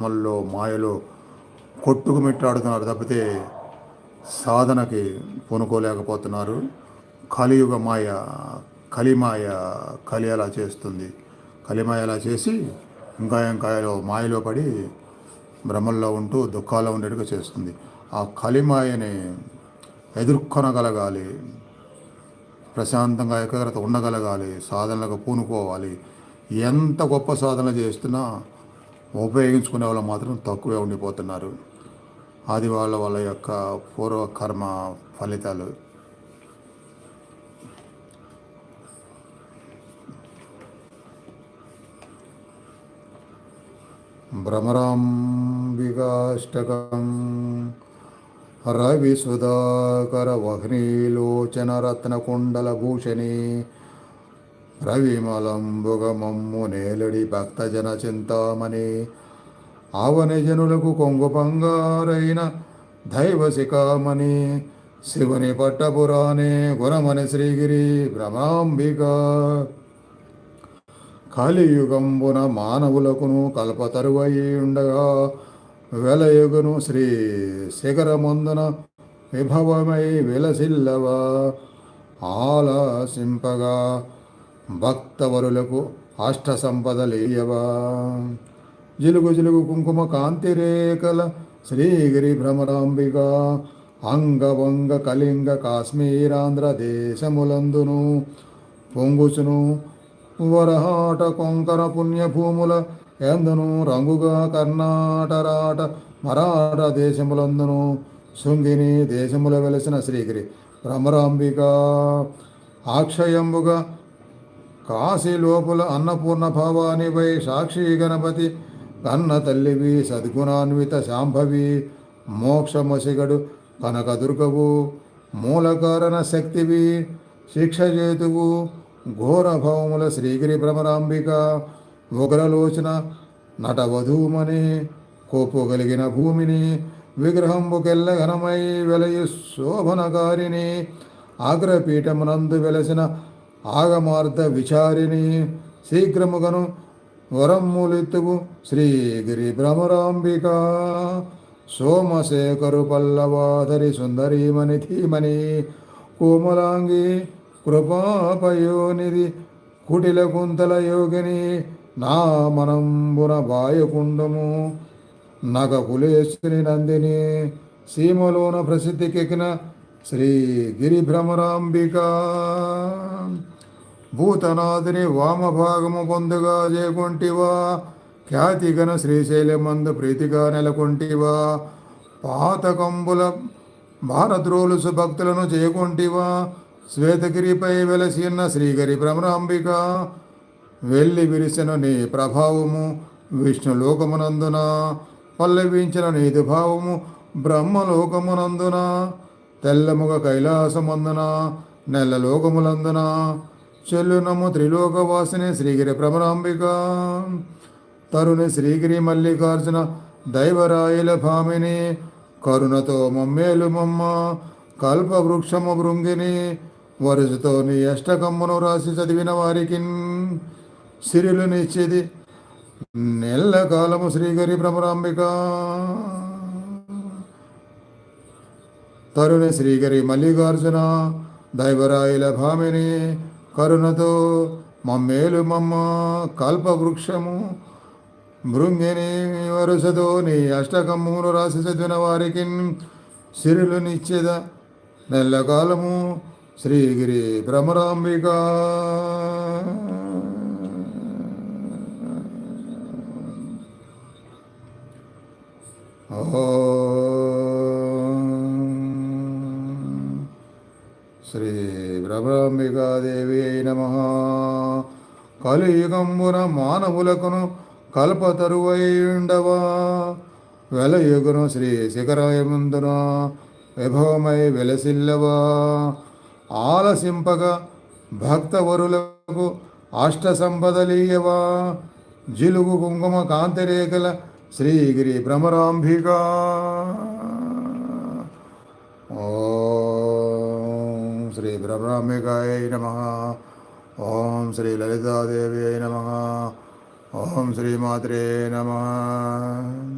భ్రమల్లో మాయలో కొట్టుకుమిట్టాడుతున్నారు తప్పితే సాధనకి పూనుకోలేకపోతున్నారు. కలియుగ మాయ, కలిమాయ, కలి అలా చేస్తుంది. కలిమాయ అలా చేసి ఇంకా మాయలో పడి భ్రమల్లో ఉంటూ దుఃఖాల్లో ఉండేట్టుగా చేస్తుంది. ఆ కలిమాయని ఎదుర్కొనగలగాలి, ప్రశాంతంగా ఏకాగ్రత ఉండగలగాలి, సాధనలకు పూనుకోవాలి. ఎంత గొప్ప సాధన చేస్తున్నా ఉపయోగించుకునే వాళ్ళు మాత్రం తక్కువే ఉండిపోతున్నారు. అది వాళ్ళ యొక్క పూర్వకర్మ ఫలితాలు. భ్రమరాంబికాష్టకం రవి సుధాకర వహ్నీలోచన రత్నకుండలభూషణి రవిమలంబుగమమ్ము నేలడి భక్తజన చింతామణి ఆవని జనులకు కొంగు బంగారైన దైవ శిఖామణి శివుని పట్టపురాణే గుణమని శ్రీగిరి భ్రమరాంబిక కలియుగంబున మానవులకును కల్పతరువై ఉండగా వెలయుగును శ్రీ శిఖరమందున విభవమై విలసిల్లవా ఆలసింపగా భక్తవరులకు అష్ట సంపదలీయవా జిలుగు జిలుగు కుంకుమ కాంతిరేఖల శ్రీగిరి భ్రమరాంబిక అంగవంగ కళింగ కాశ్మీరాంధ్ర దేశములందును పొంగుచును వరహాట కొంకర పుణ్యభూముల ఎందును రంగుగా కర్ణాటరాట మరాఠ దేశములందును శృంగిని దేశముల వెలసిన శ్రీగిరి భ్రమరాంబిక అక్షయంబుగా కాశీ లోపుల అన్నపూర్ణ భావానిపై సాక్షి గణపతి కన్న తల్లివి సద్గుణాన్విత శాంభవి మోక్షమసిగడు కనకదుర్గవు మూలకారణ శక్తివి శిక్షజేతువు ఘోరభౌముల శ్రీగిరి భ్రమరాంబిక ఉగ్రలోచన నటవధూమని కోపుగలిగిన భూమిని విగ్రహంబుకెల్ల ఘనమై వెలయు శోభనకారిని ఆగ్రపీఠమునందు వెలసిన ఆగమార్థ విచారిణి శీఘ్రముగను వరమ్ములెత్తువు శ్రీగిరి భ్రమరాంబిక సోమశేఖరు పల్లవాధరి సుందరీమణి ధీమని కోమలాంగి కృపాపయోనిధి కుటిల కుంతల యోగిని నా మనంబున బాయకుండము నగ కులేశ్వరి నందిని సీమలోన ప్రసిద్ధికెక్కిన శ్రీగిరి భ్రమరాంబిక భూతనాథుని వామభాగము పొందుగా చేకొంటివా ఖ్యాతిగన శ్రీశైలమందు ప్రీతిగా నెలకొంటివా పాతకంబుల భారద్రోలుసు భక్తులను చేకొంటివా శ్వేతగిరిపై వెలసిన శ్రీగిరి భ్రమరాంబిక వెళ్ళి విరిసిన నీ ప్రభావము విష్ణులోకమునందున పల్లవించిన నీతి భావము బ్రహ్మలోకమునందున తెల్లముగ కైలాసమందున నెల్లలోకములందున చెల్లునము త్రిలోకవాసిని శ్రీగిరి భ్రమరాంబిక తరుణి శ్రీగిరి మల్లికార్జున దైవరాయల భామిని కరుణతో మమ్మేలు మమ్మ కల్పవృక్షము భృంగిని వరుసతో నీ అష్టకమ్మును రాసి చదివిన వారికి సిరిలు నిచ్చిది నెల్లకాలము శ్రీగిరి భ్రమరాంబిక తరుణి శ్రీగిరి మల్లికార్జున దైవరాయల భామిని కరుణతో మమ్మేలు మమ్మ కల్పవృక్షము భృంగిని వరుసతో నీ అష్టకమ్మును రాసి చదివిన వారికి సిరులు నిచ్చెద నెల్లకాలము శ్రీగిరి భ్రమరాంబిక శ్రీ భ్రమరాంబికాదేవి నమః. కలియుగంబున మానవులకును కల్పతరువై ఉండవా వెలయుగును శ్రీ శిఖరముందున విభవమై వెలసిల్లవా ఆలసింపగా భక్తవరులకు అష్ట సంపదలీయవా జిలుగు కుంకుమ కాంతిరేఖల శ్రీగిరి భ్రమరాంబిక ఓం శ్రీ భ్రమరాంబికాయ నమః. ఓం శ్రీ లలితాదేవి నమః. ఓం శ్రీమాత్రే నమః.